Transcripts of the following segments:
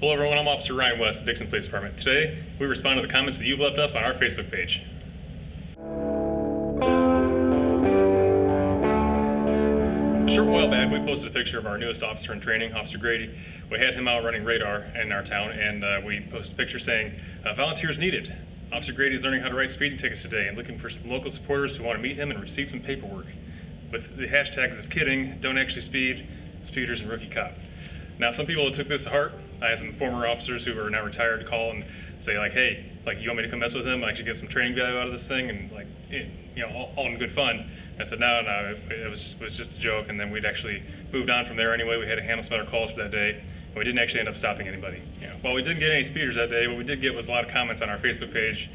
Hello everyone, I'm Officer Ryan West of Dixon Police Department. Today, we respond to the comments that you've left us on our Facebook page. A short while back, we posted a picture of our newest officer in training, Officer Grady. We had him out running radar in our town, and we posted a picture saying, volunteers needed. Officer Grady is learning how to write speeding tickets today and looking for some local supporters who want to meet him and receive some paperwork. With the hashtags of kidding, don't actually speed, speeders, and rookie cop. Now, some people took this to heart. I had some former officers who are now retired call and say, like, hey, like, you want me to come mess with him? I actually get some training value out of this thing, and like, all in good fun. I said, no, it was just a joke, and then we'd actually moved on from there anyway. We had to handle some other calls for that day, and we didn't actually end up stopping anybody. While we didn't get any speeders that day, what we did get was a lot of comments on our Facebook page.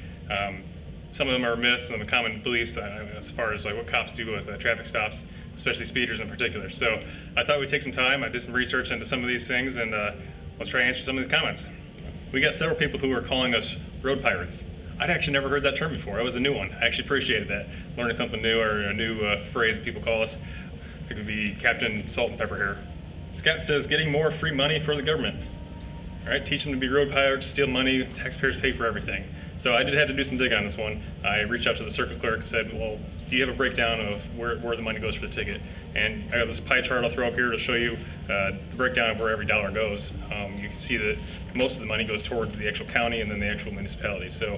Some of them are myths and the common beliefs as far as like what cops do with traffic stops, especially speeders in particular. So I thought we'd take some time. I did some research into some of these things, and let's try to answer some of these comments. We got several people who are calling us road pirates. I'd actually never heard that term before. It was a new one. I actually appreciated that, learning something new or a new phrase that people call us. It could be Captain Salt and Pepper here. Scott says, getting more free money for the government. All right, teach them to be road pirates, steal money, taxpayers pay for everything. So I did have to do some digging on this one. I reached out to the circuit clerk and said, well, do you have a breakdown of where the money goes for the ticket? And I got this pie chart I'll throw up here to show you the breakdown of where every dollar goes. You can see that most of the money goes towards the actual county and then the actual municipality. So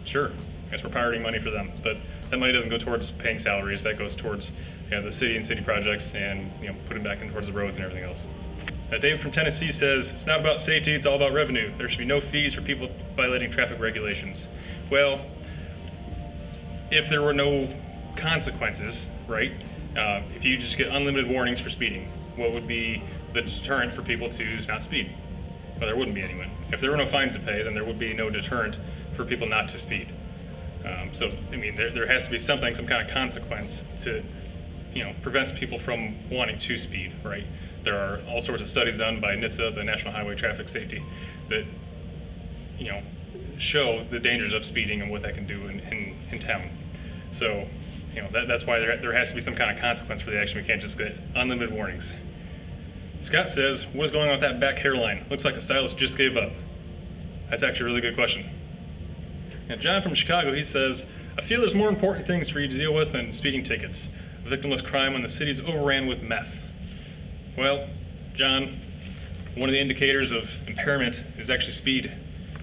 sure, I guess we're pirating money for them, but that money doesn't go towards paying salaries. That goes towards the city and city projects and putting back in towards the roads and everything else. David from Tennessee says, it's not about safety, it's all about revenue. There should be no fees for people violating traffic regulations. Well, if there were no consequences, right? If you just get unlimited warnings for speeding, what would be the deterrent for people to not speed? Well, there wouldn't be anyone. If there were no fines to pay, then there would be no deterrent for people not to speed. So, I mean, there has to be something, some kind of consequence to, prevents people from wanting to speed, right? There are all sorts of studies done by NHTSA, the National Highway Traffic Safety, that show the dangers of speeding and what that can do in town. So that's why there has to be some kind of consequence for the action. We can't just get unlimited warnings. Scott says, what is going on with that back hairline? Looks like the stylist just gave up. That's actually a really good question. And John from Chicago, he says, I feel there's more important things for you to deal with than speeding tickets. Victimless crime when the city's overran with meth. Well, John, one of the indicators of impairment is actually speed,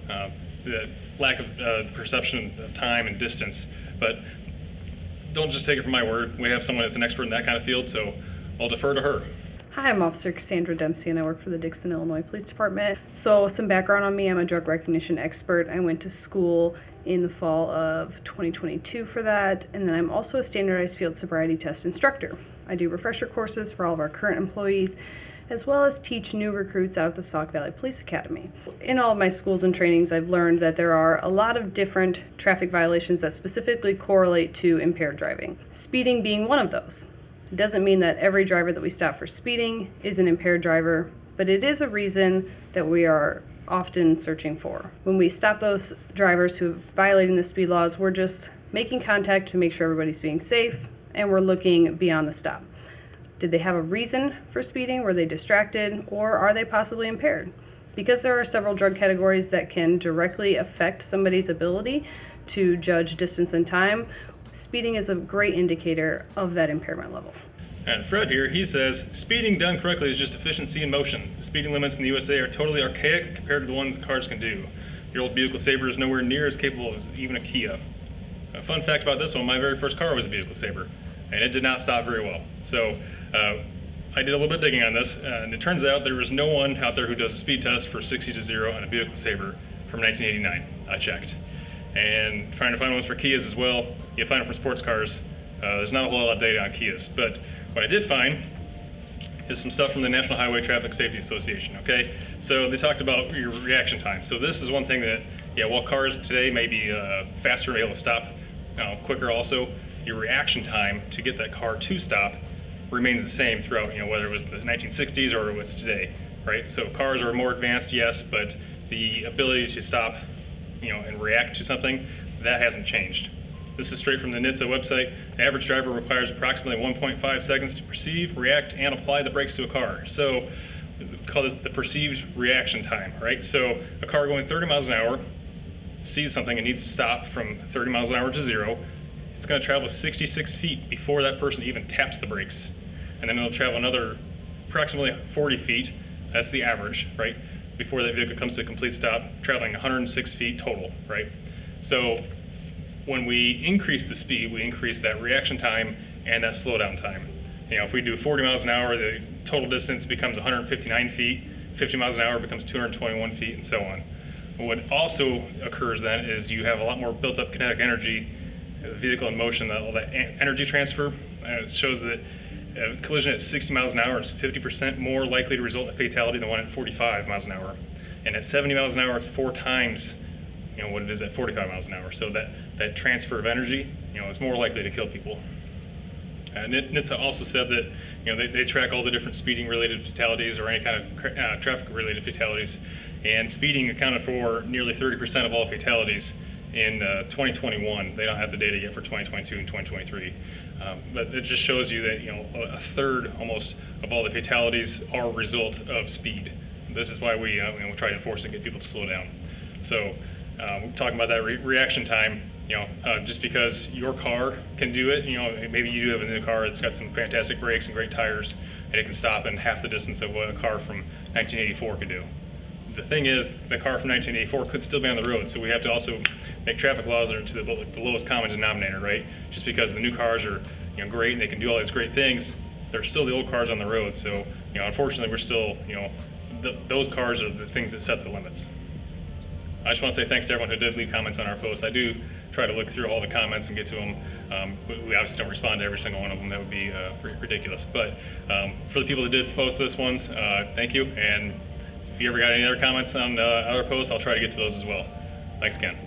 the lack of perception of time and distance. But don't just take it from my word. We have someone that's an expert in that kind of field, so I'll defer to her. Hi, I'm Officer Cassandra Dempsey, and I work for the Dixon, Illinois Police Department. So some background on me, I'm a drug recognition expert. I went to school in the fall of 2022 for that, and then I'm also a standardized field sobriety test instructor. I do refresher courses for all of our current employees, as well as teach new recruits out at the Sauk Valley Police Academy. In all of my schools and trainings, I've learned that there are a lot of different traffic violations that specifically correlate to impaired driving, speeding being one of those. It doesn't mean that every driver that we stop for speeding is an impaired driver, but it is a reason that we are often searching for. When we stop those drivers who are violating the speed laws, we're just making contact to make sure everybody's being safe, and we're looking beyond the stop. Did they have a reason for speeding? Were they distracted? Or are they possibly impaired? Because there are several drug categories that can directly affect somebody's ability to judge distance and time, speeding is a great indicator of that impairment level. And Fred here, he says, speeding done correctly is just efficiency in motion. The speeding limits in the USA are totally archaic compared to the ones that cars can do. Your old Buick Sabre is nowhere near as capable as even a Kia. A fun fact about this one, my very first car was a Buick Sabre, and it did not stop very well. So I did a little bit of digging on this, and it turns out there is no one out there who does a speed test for 60 to 0 on a Buick Sabre from 1989. I checked. And trying to find ones for Kias as well, you find them for sports cars. There's not a whole lot of data on Kias, but what I did find is some stuff from the National Highway Traffic Safety Association, okay? So they talked about your reaction time. So this is one thing that, while cars today may be faster and able to stop quicker also, your reaction time to get that car to stop remains the same throughout, whether it was the 1960s or it was today, right? So cars are more advanced, yes, but the ability to stop, and react to something, that hasn't changed. This is straight from the NHTSA website. The average driver requires approximately 1.5 seconds to perceive, react, and apply the brakes to a car. So call this the perceived reaction time, right? So a car going 30 miles an hour sees something and needs to stop from 30 miles an hour to 0. It's going to travel 66 feet before that person even taps the brakes. And then it'll travel another approximately 40 feet, that's the average, right? Before that vehicle comes to a complete stop, traveling 106 feet total, right? So when we increase the speed, we increase that reaction time and that slowdown time. You know, if we do 40 miles an hour, the total distance becomes 159 feet, 50 miles an hour becomes 221 feet, and so on. What also occurs then is you have a lot more built up kinetic energy, the vehicle in motion, all that energy transfer. It shows that a collision at 60 miles an hour is 50% more likely to result in a fatality than one at 45 miles an hour. And at 70 miles an hour, it's 4 times what it is at 45 miles an hour. So that transfer of energy, is more likely to kill people. NHTSA also said that they track all the different speeding related fatalities or any kind of traffic related fatalities, and speeding accounted for nearly 30% of all fatalities in 2021. They don't have the data yet for 2022 and 2023, but it just shows you that a third almost of all the fatalities are a result of speed. This is why we try to enforce and get people to slow down. So talking about that reaction time. Just because your car can do it, maybe you do have a new car that's got some fantastic brakes and great tires, and it can stop in half the distance of what a car from 1984 could do. The thing is, the car from 1984 could still be on the road, so we have to also make traffic laws that are to the lowest common denominator, right? Just because the new cars are, great and they can do all these great things, they're still the old cars on the road. So, unfortunately, we're still, those cars are the things that set the limits. I just want to say thanks to everyone who did leave comments on our posts. I do try to look through all the comments and get to them. We obviously don't respond to every single one of them. That would be ridiculous. But for the people that did post this ones, thank you. And if you ever got any other comments on other posts, I'll try to get to those as well. Thanks again.